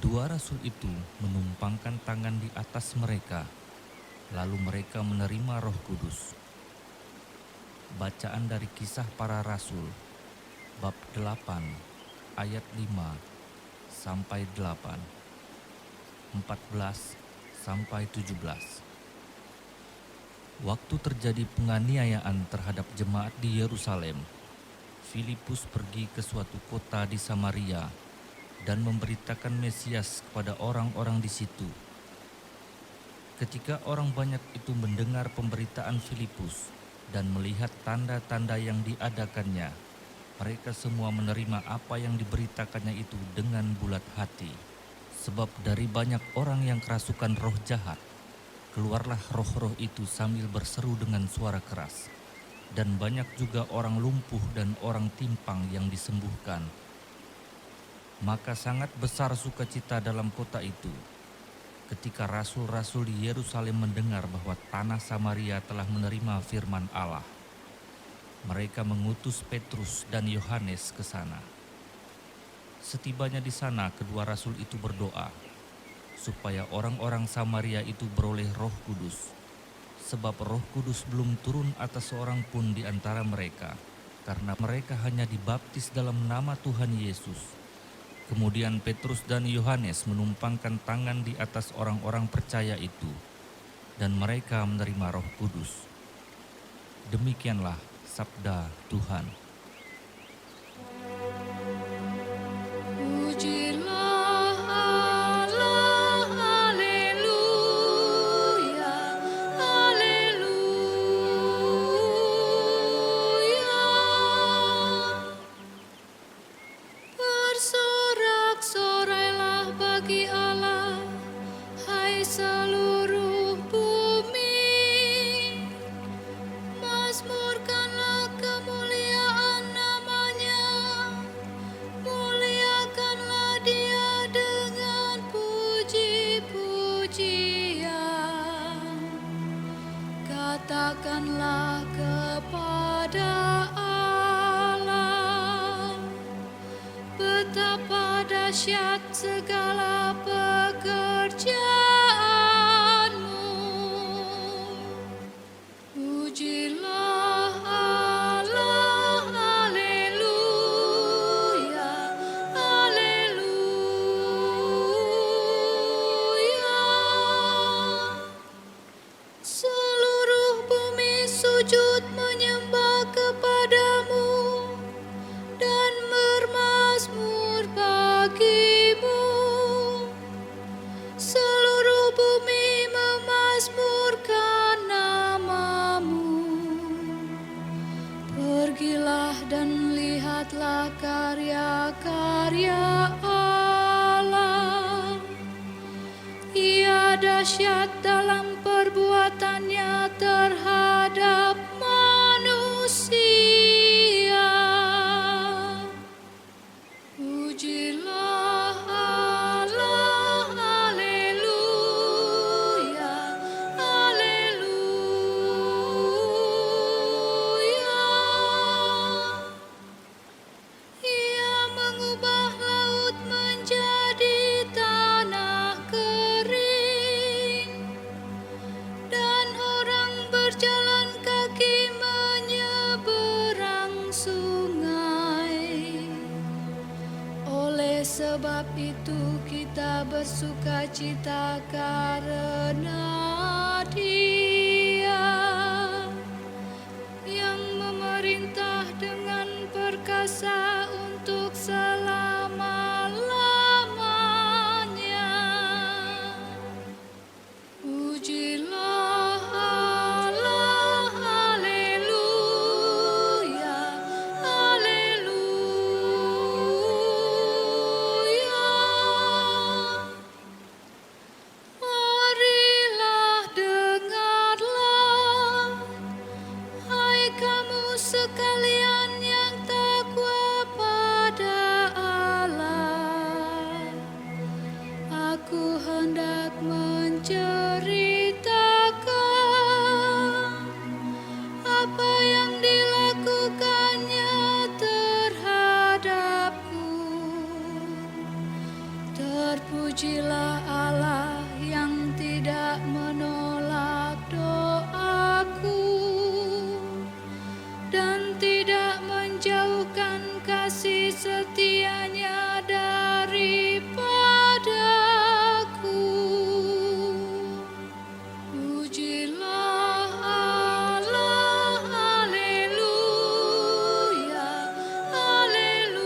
Kedua rasul itu menumpangkan tangan di atas mereka, lalu mereka menerima Roh Kudus. Bacaan dari Kisah Para Rasul, bab 8, ayat 5 sampai 8, 14 sampai 17. Waktu terjadi penganiayaan terhadap jemaat di Yerusalem, Filipus pergi ke suatu kota di Samaria dan memberitakan Mesias kepada orang-orang di situ. Ketika orang banyak itu mendengar pemberitaan Filipus dan melihat tanda-tanda yang diadakannya, mereka semua menerima apa yang diberitakannya itu dengan bulat hati. Sebab dari banyak orang yang kerasukan roh jahat, keluarlah roh-roh itu sambil berseru dengan suara keras. Dan banyak juga orang lumpuh dan orang timpang yang disembuhkan. Maka sangat besar sukacita dalam kota itu ketika rasul-rasul di Yerusalem mendengar bahwa tanah Samaria telah menerima firman Allah. Mereka mengutus Petrus dan Yohanes ke sana. Setibanya di sana, kedua rasul itu berdoa supaya orang-orang Samaria itu beroleh Roh Kudus, sebab Roh Kudus belum turun atas seorang pun di antara mereka, karena mereka hanya dibaptis dalam nama Tuhan Yesus. Kemudian Petrus dan Yohanes menumpangkan tangan di atas orang-orang percaya itu, dan mereka menerima Roh Kudus. Demikianlah sabda Tuhan. Pujilah Allah, haleluya, haleluya. Bersorak-sorailah bagi Allah, hai seluruh bumi. Mazmurkanlah kemuliaan namanya, muliakanlah Dia dengan puji-pujian. Katakanlah kepada Allah, betapa dahsyat segala pekerjaanmu. Pujilah Allah, haleluya, haleluya. Seluruh bumi sujud menyembah kepadamu dan bermazmur bagimu. Seluruh bumi memazmurkan namamu. Pergilah dan lihatlah karya-karya Allah. Ia dahsyat dalam perbuatannya terhadap manusia. Pujilah Allah, haleluya, haleluya. Ia mengubah laut menjadi tanah kering, dan orang berjalan kaki menyeberang sungai. Oleh sebab itu kita bersukacita karena Dia yang memerintah dengan perkasa untuk selama-lamanya. Pujilah Allah, haleluya, haleluya. Mari tidak menolak doaku dan tidak menjauhkan kasih setianya daripadaku. Pujilah Allah, haleluya, haleluya.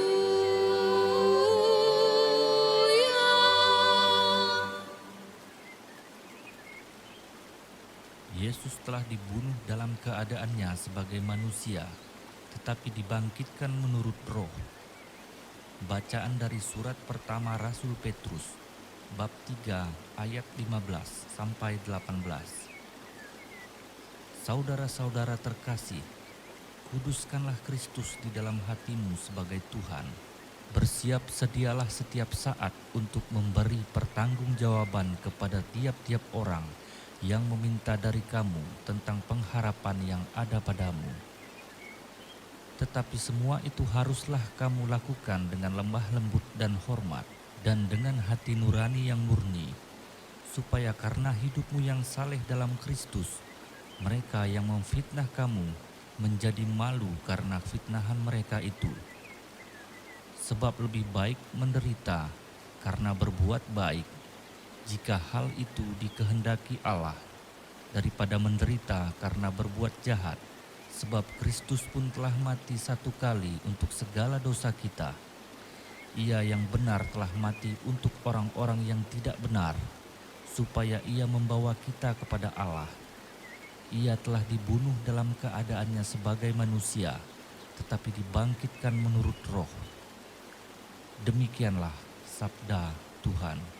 Yesus telah dibunuh dalam keadaannya sebagai manusia, tetapi dibangkitkan menurut roh. Bacaan dari surat pertama Rasul Petrus, bab 3 ayat 15 sampai 18. Saudara-saudara terkasih, kuduskanlah Kristus di dalam hatimu sebagai Tuhan. Bersiap sedialah setiap saat untuk memberi pertanggungjawaban kepada tiap-tiap orang yang meminta dari kamu tentang pengharapan yang ada padamu. Tetapi semua itu haruslah kamu lakukan dengan lemah lembut dan hormat, dan dengan hati nurani yang murni, supaya karena hidupmu yang saleh dalam Kristus, mereka yang memfitnah kamu menjadi malu karena fitnahan mereka itu. Sebab lebih baik menderita karena berbuat baik, jika hal itu dikehendaki Allah, daripada menderita karena berbuat jahat, sebab Kristus pun telah mati satu kali untuk segala dosa kita. Ia yang benar telah mati untuk orang-orang yang tidak benar, supaya ia membawa kita kepada Allah. Ia telah dibunuh dalam keadaannya sebagai manusia, tetapi dibangkitkan menurut roh. Demikianlah sabda Tuhan.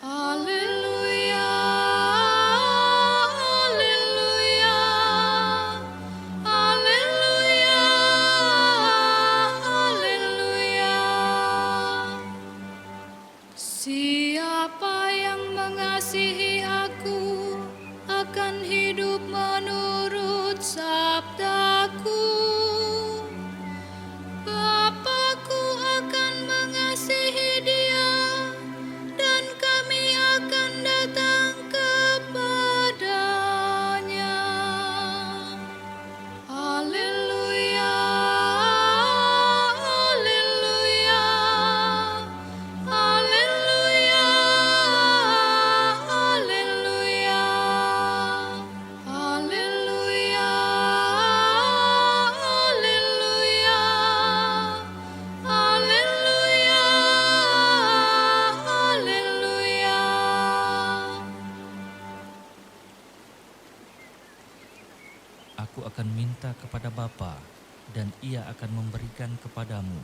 Haleluya, haleluya, haleluya, haleluya. Siapa yang mengasihi aku akan hidup menurut sabdaku. Bapa-Ku akan mengasihi dia, dan kami akan datang kepadanya. Haleluya, haleluya, haleluya, haleluya, haleluya, haleluya, haleluya, haleluya. Aku akan minta kepada Bapa, dan Ia akan memberikan kepadamu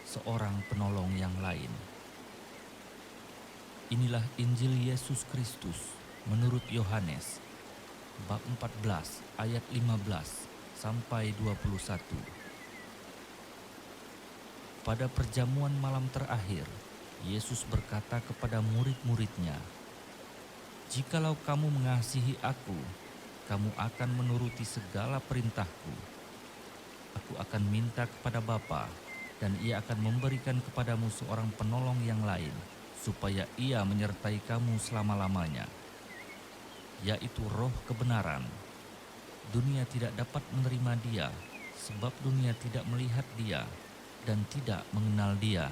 seorang penolong yang lain. Inilah Injil Yesus Kristus menurut Yohanes, bab 14 ayat 15 sampai 21. Pada perjamuan malam terakhir, Yesus berkata kepada murid-muridnya, "Jikalau kamu mengasihi aku, kamu akan menuruti segala perintahku. Aku akan minta kepada Bapa, dan Ia akan memberikan kepadamu seorang penolong yang lain, supaya Ia menyertai kamu selama-lamanya, yaitu Roh kebenaran. Dunia tidak dapat menerima Dia, sebab dunia tidak melihat Dia dan tidak mengenal Dia.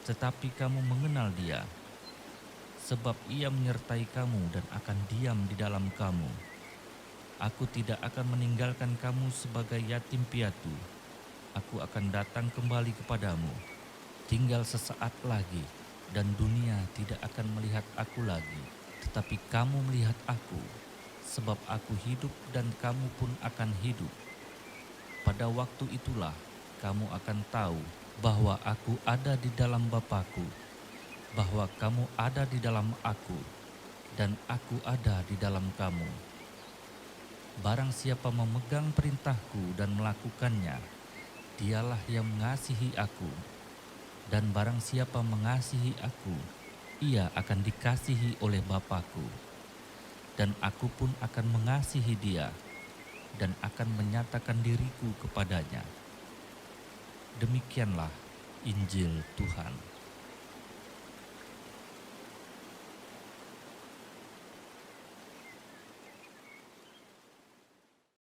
Tetapi kamu mengenal Dia, sebab Ia menyertai kamu dan akan diam di dalam kamu. Aku tidak akan meninggalkan kamu sebagai yatim piatu. Aku akan datang kembali kepadamu. Tinggal sesaat lagi, dan dunia tidak akan melihat aku lagi, tetapi kamu melihat aku, sebab aku hidup dan kamu pun akan hidup. Pada waktu itulah kamu akan tahu bahwa aku ada di dalam Bapa-Ku, bahwa kamu ada di dalam aku, dan aku ada di dalam kamu. Barang siapa memegang perintahku dan melakukannya, dialah yang mengasihi aku. Dan barang siapa mengasihi aku, ia akan dikasihi oleh Bapa-Ku. Dan aku pun akan mengasihi dia, dan akan menyatakan diriku kepadanya." Demikianlah Injil Tuhan.